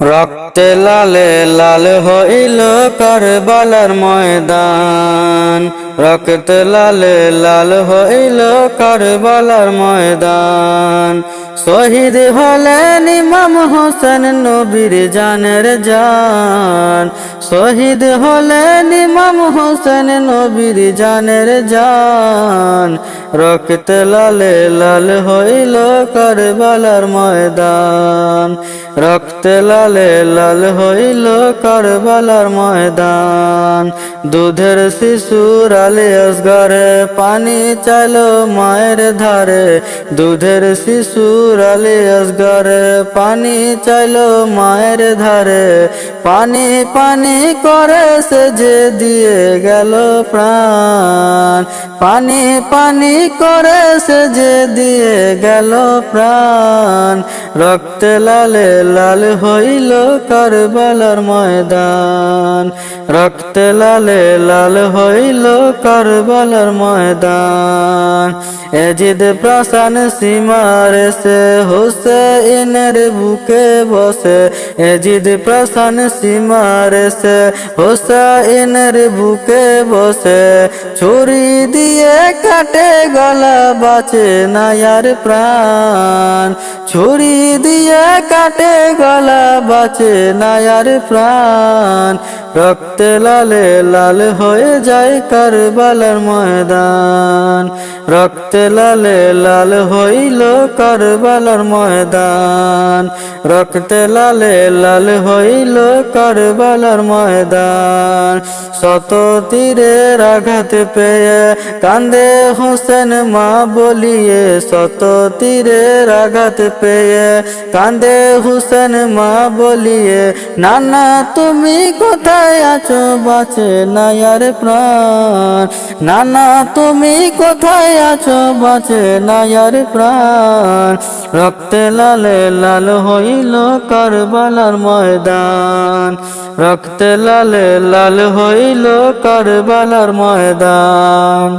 রক্তে লালে লাল হইল কারবালার ময়দান। রক্তে লালে লাল হইল কারবালার ময়দান। শহীদ হলেন ইমাম হোসেন নবীর জানের জান। শহীদ হলেন ইমাম হোসেন নবীর জানের জান। রক্তে লালে লাল হইল কারবালার ময়দান। রক্তে লালে লাল হইল কারবালার ময়দান। দুধের শিশুর আলী আসগরে পানি চাইল মায়ের ধারে। দুধের শিশুর আলী আসগরে পানি চাইল মায়ের ধারে। পানি পানি করে সে যে দিয়ে গেল প্রাণ। পানি পানি করে সে যে দিয়ে গেল প্রাণ। রক্তে লালে লাল হইল কারবালার ময়দান। রক্তে লালে লাল হইল কারবালার ময়দান। এজিদ প্রাসান সীমার সে হুসেইনের বুকে বসে। এজিদ প্রাসান সীমার সে হুসেইনের বুকে বসে। ছুরি দিয়ে কাটে গলা বাঁচে না আর প্রাণ। ছুরি দিয়ে কাটে গলা বাঁচে না আর প্রাণ। রক্তে লালে লাল হয়ে যায় কারবালার ময়দান। রক্তে লালে লাল হইল কারবালার ময়দান। রক্তে লালে লাল হইল কারবালার ময়দান। শত তীরের আঘাত পেয়ে কান্দে হোসেন মা বলিয়ে। শত তীরের আঘাত পেয়ে কান্দে হোসেন মা বলিয়ে। নানা তুমি কোথায় আছো বাঁচে না আর প্রাণ। নানা তুমি কোথায় আছো বাঁচে না আর প্রাণ। রক্তে লালে লাল হইল কারবালার ময়দান। রক্তে লালে লাল হইল কারবালার ময়দান।